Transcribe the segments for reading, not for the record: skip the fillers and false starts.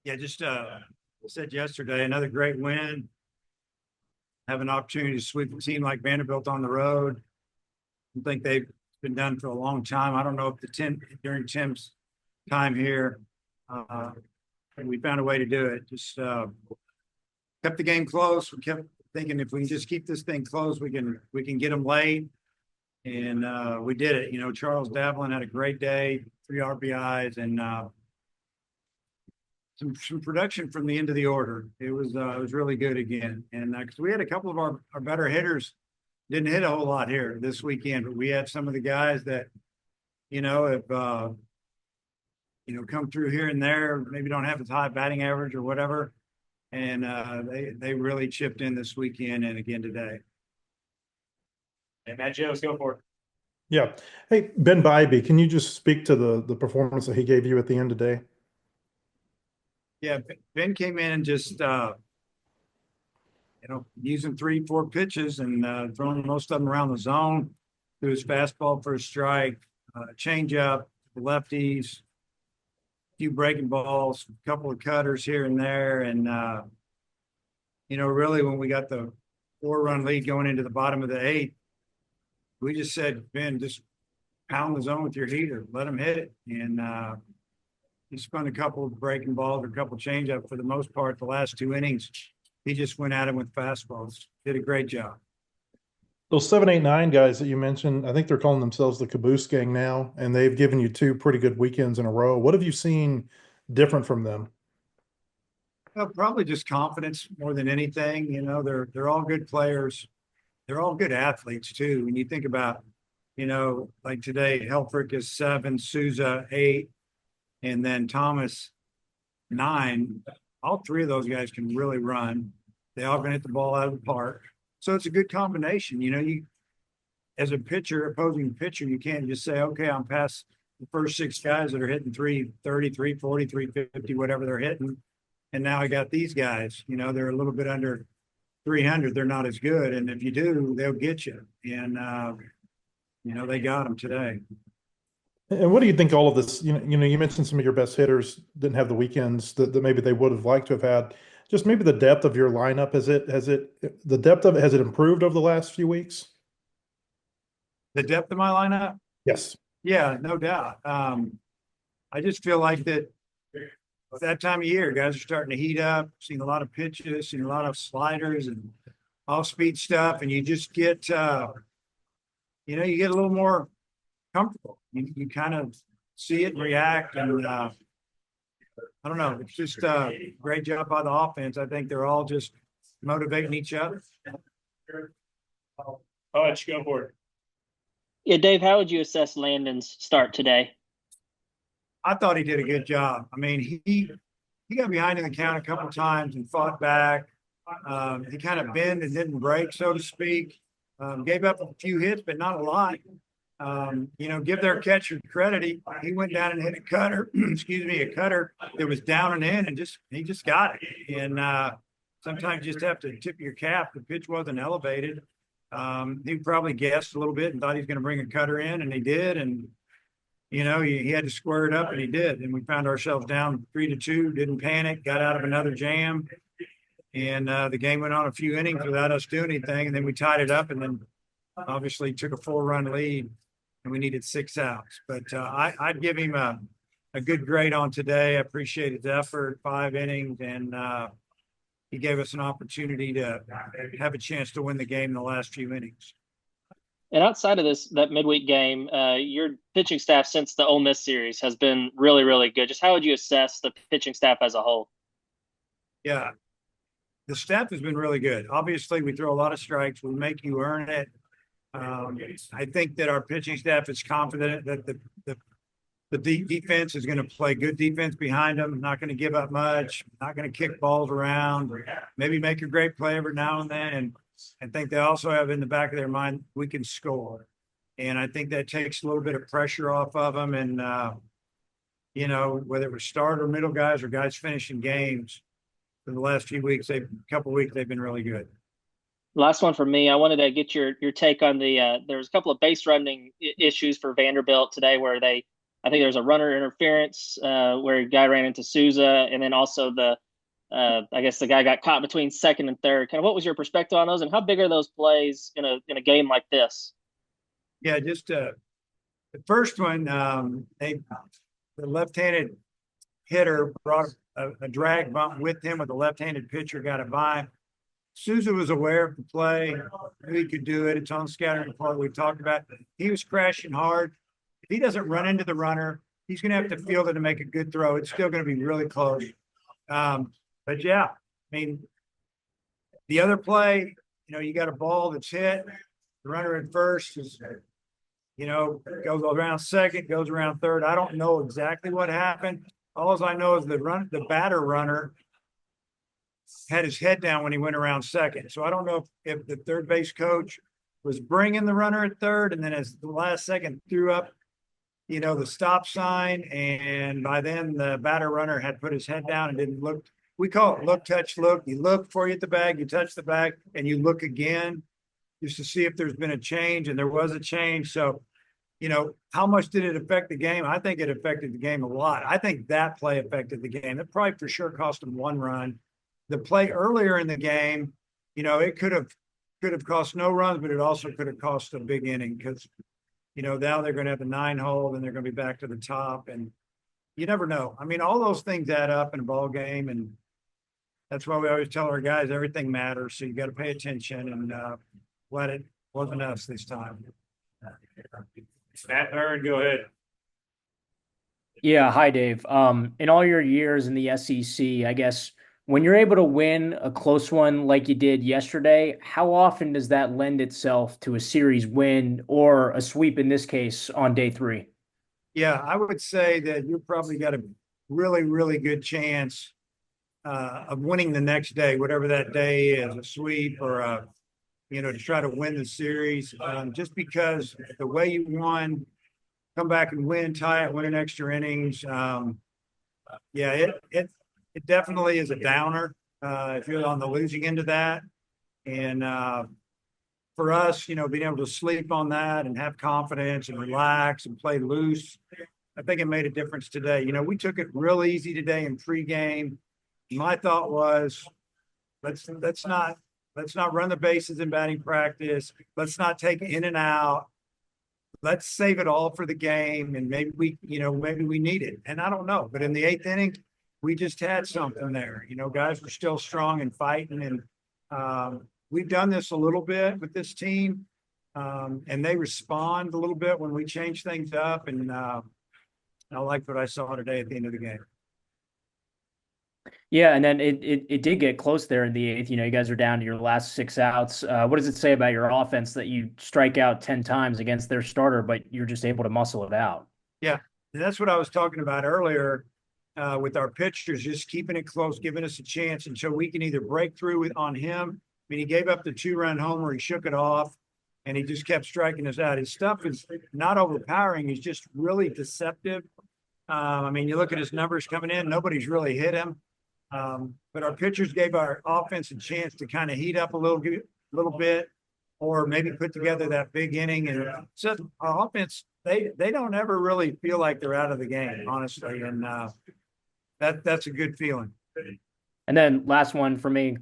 Yeah, just said yesterday, another great win. Have an opportunity to sweep a team like Vanderbilt on the road. I think they've been done for a long time. I don't know if during Tim's time here, we found a way to do it. Just kept the game close. We kept thinking if we can just keep this thing close, we can get them late, and we did it. You know, Charles Davlin had a great day, 3 RBIs, and some production from the end of the order. It was really good again, and because we had a couple of our better hitters didn't hit a whole lot here this weekend, but we had some of the guys that have come through here and there, maybe don't have as high batting average or whatever, and they really chipped in this weekend and again today. Hey, Matt Jones, go for it. Yeah. Hey, Ben Bybee, can you just speak to the performance that he gave you at the end today? Yeah, Ben came in and just using 3-4 pitches and throwing most of them around the zone. Threw his fastball for a strike, changeup, lefties, a few breaking balls, a couple of cutters here and there, and really when we got the 4-run lead going into the bottom of the 8th, we just said, Ben, just pound the zone with your heater, let him hit it, and he spun a couple of breaking balls or a couple of changeup for the most part the last 2 innings. He just went at him with fastballs. Did a great job. Those 7, 8, 9 guys that you mentioned, I think they're calling themselves the Caboose Gang now, and they've given you 2 pretty good weekends in a row. What have you seen different from them? Well, probably just confidence more than anything. They're all good players. They're all good athletes too. When you think about, like today, Helfrich is 7, Souza 8, and then Thomas 9. All 3 of those guys can really run. They all can hit the ball out of the park. So it's a good combination. You as a pitcher, opposing pitcher, you can't just say, okay, I'm past the first 6 guys that are hitting 330, 340, 350, whatever they're hitting. And now I got these guys, they're a little bit under 300. They're not as good. And if you do, they'll get you. And, they got them today. And what do you think all of this, you mentioned some of your best hitters didn't have the weekends that maybe they would have liked to have had. Just maybe the depth of your lineup, has it improved over the last few weeks? The depth of my lineup? Yes. Yeah, no doubt. I just feel like that time of year, guys are starting to heat up, seeing a lot of pitches, seeing a lot of sliders and off-speed stuff, and you just get, you get a little more comfortable. You kind of see it and react, and I don't know. It's just a great job by the offense. I think they're all just motivating each other. Oh, let's go for it. Yeah, Dave, how would you assess Landon's start today? I thought he did a good job. I mean, he got behind in the count a couple of times and fought back. He kind of bent and didn't break, so to speak. Gave up a few hits, but not a lot. Give their catcher credit. He went down and hit a cutter, a cutter that was down and in, and he just got it. And sometimes you just have to tip your cap. The pitch wasn't elevated. He probably guessed a little bit and thought he was going to bring a cutter in, and he did. And he had to square it up, and he did. And we found ourselves down 3-2. Didn't panic. Got out of another jam, and the game went on a few innings without us doing anything. And then we tied it up, and then obviously took a 4-run lead. And we needed 6 outs. But I'd give him a good grade on today. I appreciate his effort, 5 innings, and he gave us an opportunity to have a chance to win the game in the last few innings. And outside of that midweek game, your pitching staff since the Ole Miss series has been really, really good. Just how would you assess the pitching staff as a whole? Yeah, the staff has been really good. Obviously, we throw a lot of strikes. We make you earn it. I think that our pitching staff is confident that the defense is going to play good defense behind them, not going to give up much, not going to kick balls around, maybe make a great play every now and then. And I think they also have in the back of their mind, we can score. And I think that takes a little bit of pressure off of them. And, whether it was start or middle guys or guys finishing games for the last few weeks, they've been really good. Last one for me. I wanted to get your take on there was a couple of base running issues for Vanderbilt today where they I think there was a runner interference where a guy ran into Souza, and then also I guess the guy got caught between second and third. Kind of what was your perspective on those, and how big are those plays in a game like this? Yeah, just the first one, the left-handed hitter brought a drag bump with him with a left-handed pitcher, got it by him. Souza was aware of the play, knew he could do it. It's on scattering report we talked about. He was crashing hard. If he doesn't run into the runner, he's going to have to field it to make a good throw. It's still going to be really close. But yeah, I mean, the other play, you got a ball that's hit. The runner at first is, goes around second, goes around third. I don't know exactly what happened. All I know is the batter runner had his head down when he went around second. So I don't know if the third base coach was bringing the runner at third, and then as the last second threw up, the stop sign, and by then the batter runner had put his head down and didn't look. We call it look, touch, look. You look before you hit the bag, you touch the bag, and you look again just to see if there's been a change, and there was a change. So, how much did it affect the game? I think it affected the game a lot. I think that play affected the game. It probably for sure cost them one run. The play earlier in the game, it could have cost no runs, but it also could have cost a big inning because, now they're going to have a 9-hole and they're going to be back to the top, and you never know. I mean, all those things add up in a ball game, and that's why we always tell our guys everything matters. So you got to pay attention, and it wasn't us this time. Matt Aaron, go ahead. Yeah, hi Dave. In all your years in the SEC, I guess when you're able to win a close one like you did yesterday, how often does that lend itself to a series win or a sweep in this case on day 3? Yeah, I would say that you've probably got a really, really good chance of winning the next day, whatever that day is, a sweep or to try to win the series. Just because the way you won, come back and win, tie it, win in extra innings. It definitely is a downer if you're on the losing end of that. And for us, being able to sleep on that and have confidence and relax and play loose, I think it made a difference today. We took it real easy today in pregame. My thought was, let's not run the bases in batting practice. Let's not take in and out. Let's save it all for the game, and maybe we need it. And I don't know, but in the 8th inning, we just had something there. Guys were still strong and fighting, and we've done this a little bit with this team, and they respond a little bit when we change things up. And I liked what I saw today at the end of the game. Yeah, and then it did get close there in the 8th. You guys are down to your last 6 outs. What does it say about your offense that you strike out 10 times against their starter, but you're just able to muscle it out? Yeah, and that's what I was talking about earlier with our pitchers, just keeping it close, giving us a chance until we can either break through on him. I mean, he gave up the 2-run homer, he shook it off, and he just kept striking us out. His stuff is not overpowering. He's just really deceptive. I mean, you look at his numbers coming in, nobody's really hit him. But our pitchers gave our offense a chance to kind of heat up a little bit, or maybe put together that big inning. And so our offense, they don't ever really feel like they're out of the game, honestly. And that's a good feeling. And then last one for me.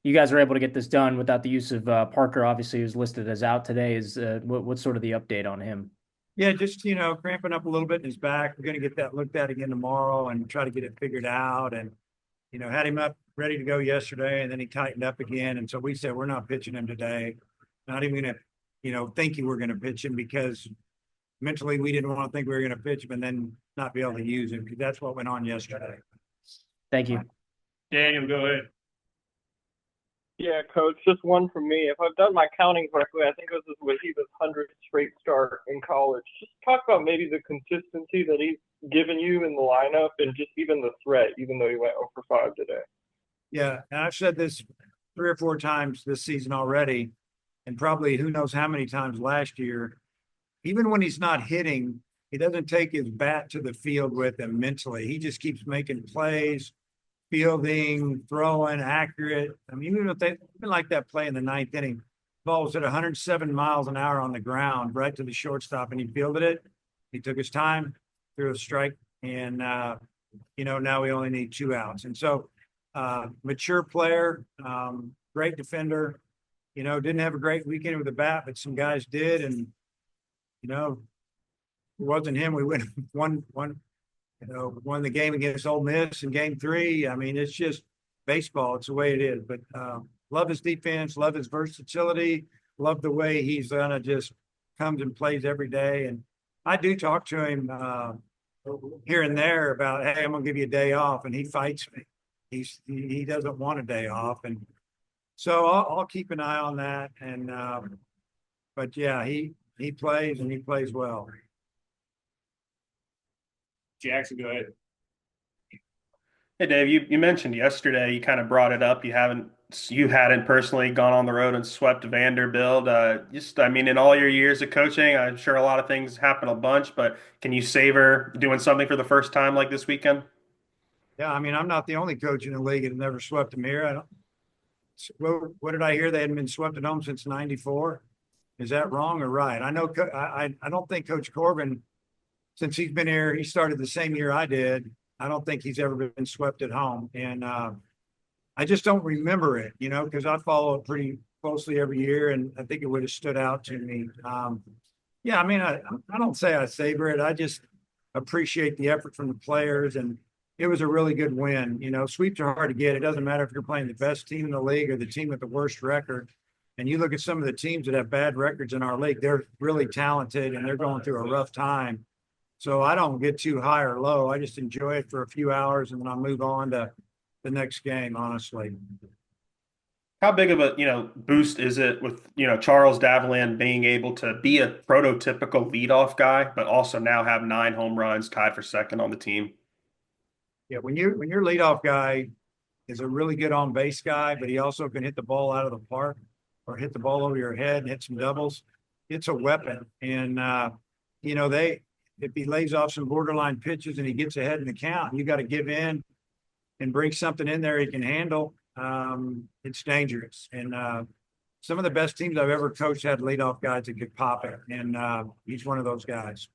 You guys are able to get this done without the use of Parker, obviously, who's listed as out today. What's sort of the update on him? Yeah, just, cramping up a little bit in his back. We're going to get that looked at again tomorrow and try to get it figured out. And, had him up ready to go yesterday, and then he tightened up again. And so we said, we're not pitching him today. Not even going to, thinking we're going to pitch him, because mentally we didn't want to think we were going to pitch him and then not be able to use him, because that's what went on yesterday. Thank you. Daniel, go ahead. Yeah, Coach, just one from me. If I've done my counting correctly, I think it was his 100th straight start in college. Just talk about maybe the consistency that he's given you in the lineup and just even the threat, even though he went 0 for 5 today. Yeah, and I've said this 3 or 4 times this season already, and probably who knows how many times last year. Even when he's not hitting, he doesn't take his bat to the field with him mentally. He just keeps making plays, fielding, throwing, accurate. I mean, even like that play in the 9th inning, ball was at 107 miles an hour on the ground, right to the shortstop, and he fielded it. He took his time, threw a strike, and now we only need 2 outs. And so, mature player, great defender. Didn't have a great weekend with the bat, but some guys did, and if it wasn't him, we won the game against Ole Miss in Game 3. I mean, it's just baseball. It's the way it is. But love his defense, love his versatility, love the way he's gonna just comes and plays every day. And I do talk to him here and there about, hey, I'm gonna give you a day off, and he fights me. He doesn't want a day off, and so I'll keep an eye on that. And but yeah, he plays and he plays well. Jackson, go ahead. Hey Dave, you mentioned yesterday, you kind of brought it up. You hadn't personally gone on the road and swept Vanderbilt. In all your years of coaching, I'm sure a lot of things happen a bunch, but can you savor doing something for the first time like this weekend? Yeah, I mean, I'm not the only coach in the league that never swept them here. What did I hear? They hadn't been swept at home since '94. Is that wrong or right? I know I don't think Coach Corbin, since he's been here, he started the same year I did. I don't think he's ever been swept at home. And I just don't remember it, because I follow it pretty closely every year, and I think it would have stood out to me. Yeah, I mean, I don't say I savor it. I just appreciate the effort from the players, and it was a really good win. Sweeps are hard to get. It doesn't matter if you're playing the best team in the league or the team with the worst record. And you look at some of the teams that have bad records in our league, they're really talented and they're going through a rough time. So I don't get too high or low. I just enjoy it for a few hours, and then I'll move on to the next game, honestly. How big of a, boost is it with, Charles Davlin being able to be a prototypical leadoff guy, but also now have 9 home runs tied for second on the team? Yeah, when your leadoff guy is a really good on base guy, but he also can hit the ball out of the park or hit the ball over your head and hit some doubles, it's a weapon. And if he lays off some borderline pitches and he gets ahead in the count, you got to give in and bring something in there he can handle. It's dangerous. And some of the best teams I've ever coached had leadoff guys that could pop it, and he's one of those guys.